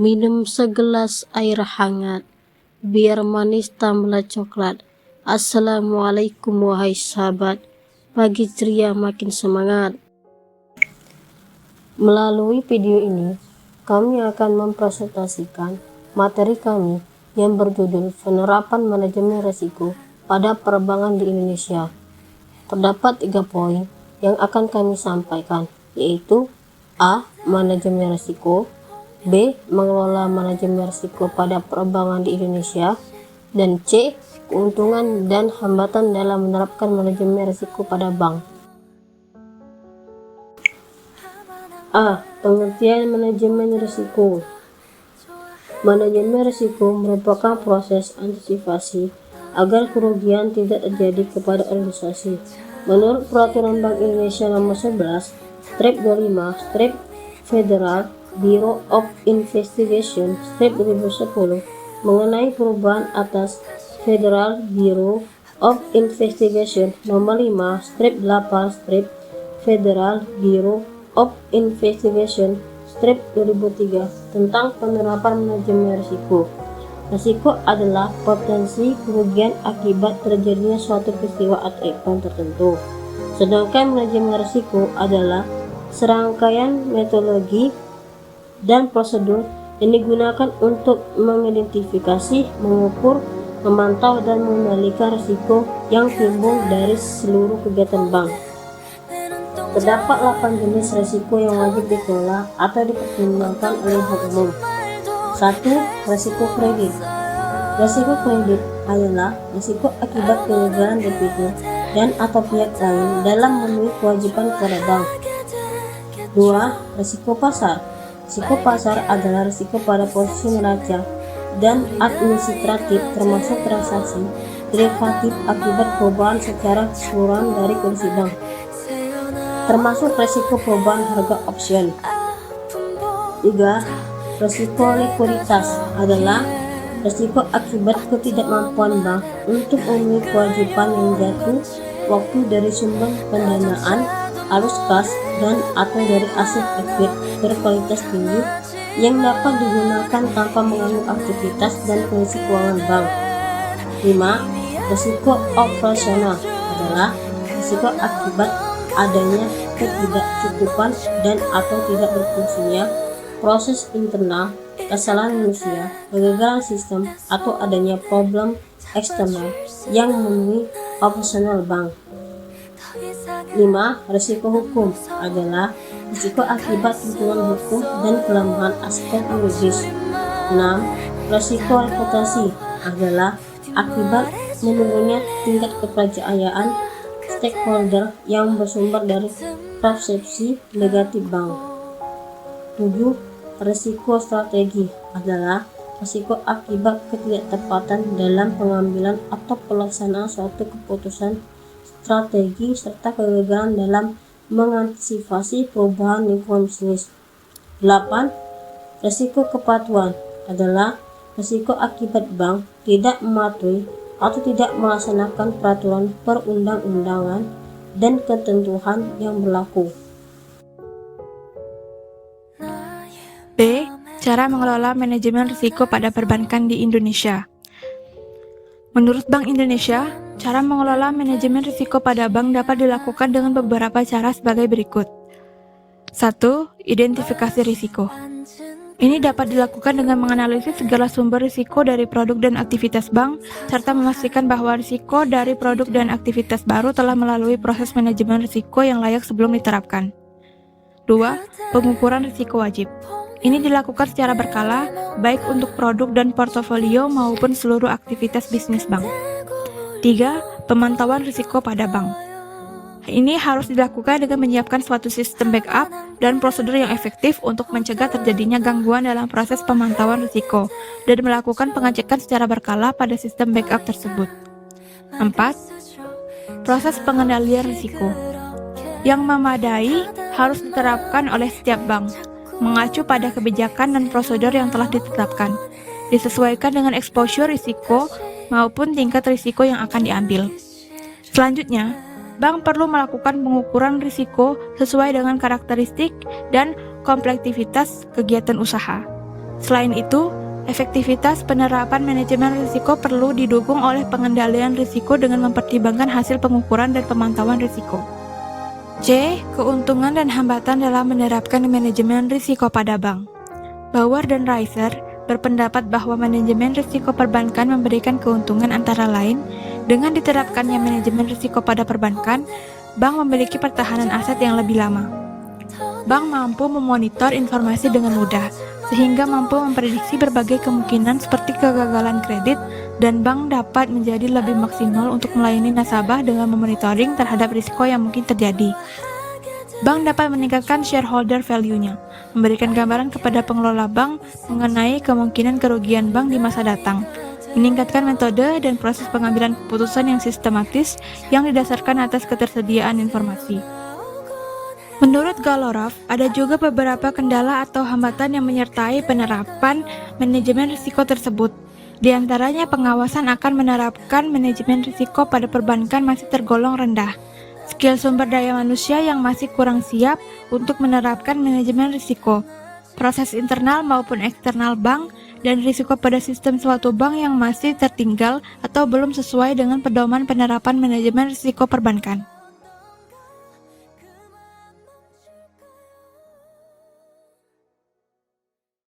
Minum segelas air hangat, biar manis tambah coklat. Assalamualaikum wahai sahabat, pagi ceria makin semangat. Melalui video ini, kami akan mempresentasikan materi kami yang berjudul penerapan manajemen risiko pada penerbangan di Indonesia. Terdapat 3 poin yang akan kami sampaikan, yaitu A. Manajemen risiko, B. Mengelola manajemen risiko pada penerbangan di Indonesia, dan C. Keuntungan dan hambatan dalam menerapkan manajemen risiko pada bank. A. Pengertian manajemen risiko. Manajemen risiko merupakan proses antisipasi agar kerugian tidak terjadi kepada organisasi. Menurut Peraturan Bank Indonesia Nomor 11/25/Federal Bureau of Investigation/2010 mengenai perubahan atas Federal Bureau of Investigation Nomor 5/8/Federal Bureau of Investigation/2003 tentang penerapan manajemen risiko. Risiko adalah potensi kerugian akibat terjadinya suatu peristiwa atau event tertentu. Sedangkan manajemen risiko adalah serangkaian metodologi dan prosedur yang digunakan untuk mengidentifikasi, mengukur, memantau, dan mengendalikan risiko yang timbul dari seluruh kegiatan bank. Terdapat 8 jenis risiko yang wajib dikelola atau dipertimbangkan oleh bank umum. 1. Risiko kredit. Risiko kredit adalah risiko akibat kegagalan debitur dan atau pihak lain dalam memenuhi kewajiban kepada bank. 2. Risiko pasar. Risiko pasar adalah risiko pada posisi neraca dan administratif termasuk transaksi derivatif akibat perubahan secara keseluruhan dari kondisi bank, termasuk risiko perubahan harga opsion. 3. Risiko likuiditas adalah risiko akibat ketidakmampuan bank untuk memenuhi kewajiban yang jatuh waktu dari sumber pendanaan, arus kas, dan atau dari aset likuid berkualitas tinggi yang dapat digunakan tanpa mengganggu aktivitas dan kondisi keuangan bank. 5. Risiko operasional adalah risiko akibat adanya ketidakcukupan dan atau tidak berfungsinya proses internal, kesalahan manusia, kegagalan sistem, atau adanya problem eksternal yang memenuhi operasional bank. 5. Risiko hukum adalah risiko akibat tuntutan hukum dan kelemahan aspek yuridis. 6. Risiko reputasi adalah akibat menurunnya tingkat kepercayaan stakeholder yang bersumber dari persepsi negatif bank. 7. Risiko strategi adalah risiko akibat ketidaktepatan dalam pengambilan atau pelaksanaan suatu keputusan strategi serta kegagalan dalam mengantisipasi perubahan lingkungan bisnis. 8. Risiko kepatuhan adalah risiko akibat bank tidak mematuhi atau tidak melaksanakan peraturan perundang-undangan dan ketentuan yang berlaku. B. Cara mengelola manajemen risiko pada perbankan di Indonesia. Menurut Bank Indonesia, cara mengelola manajemen risiko pada bank dapat dilakukan dengan beberapa cara sebagai berikut. 1. Identifikasi risiko. Ini dapat dilakukan dengan menganalisis segala sumber risiko dari produk dan aktivitas bank, serta memastikan bahwa risiko dari produk dan aktivitas baru telah melalui proses manajemen risiko yang layak sebelum diterapkan. 2. Pengukuran risiko wajib. Ini dilakukan secara berkala, baik untuk produk dan portofolio maupun seluruh aktivitas bisnis bank. 3. Pemantauan risiko pada bank. Ini harus dilakukan dengan menyiapkan suatu sistem backup dan prosedur yang efektif untuk mencegah terjadinya gangguan dalam proses pemantauan risiko dan melakukan pengecekan secara berkala pada sistem backup tersebut. 4. Proses pengendalian risiko yang memadai harus diterapkan oleh setiap bank, mengacu pada kebijakan dan prosedur yang telah ditetapkan, disesuaikan dengan exposure risiko maupun tingkat risiko yang akan diambil. Selanjutnya, bank perlu melakukan pengukuran risiko sesuai dengan karakteristik dan kompleksitas kegiatan usaha. Selain itu, efektivitas penerapan manajemen risiko perlu didukung oleh pengendalian risiko dengan mempertimbangkan hasil pengukuran dan pemantauan risiko. C. Keuntungan dan hambatan dalam menerapkan manajemen risiko pada bank. Bauer dan Reiser berpendapat bahwa manajemen risiko perbankan memberikan keuntungan antara lain dengan diterapkannya manajemen risiko pada perbankan, bank memiliki pertahanan aset yang lebih lama. Bank mampu memonitor informasi dengan mudah, sehingga mampu memprediksi berbagai kemungkinan seperti kegagalan kredit, dan bank dapat menjadi lebih maksimal untuk melayani nasabah dengan memonitoring terhadap risiko yang mungkin terjadi. Bank dapat meningkatkan shareholder value-nya, memberikan gambaran kepada pengelola bank mengenai kemungkinan kerugian bank di masa datang, meningkatkan metode dan proses pengambilan keputusan yang sistematis yang didasarkan atas ketersediaan informasi. Menurut Galorov, ada juga beberapa kendala atau hambatan yang menyertai penerapan manajemen risiko tersebut. Di antaranya pengawasan akan menerapkan manajemen risiko pada perbankan masih tergolong rendah. Skill sumber daya manusia yang masih kurang siap untuk menerapkan manajemen risiko. Proses internal maupun eksternal bank dan risiko pada sistem suatu bank yang masih tertinggal atau belum sesuai dengan pedoman penerapan manajemen risiko perbankan.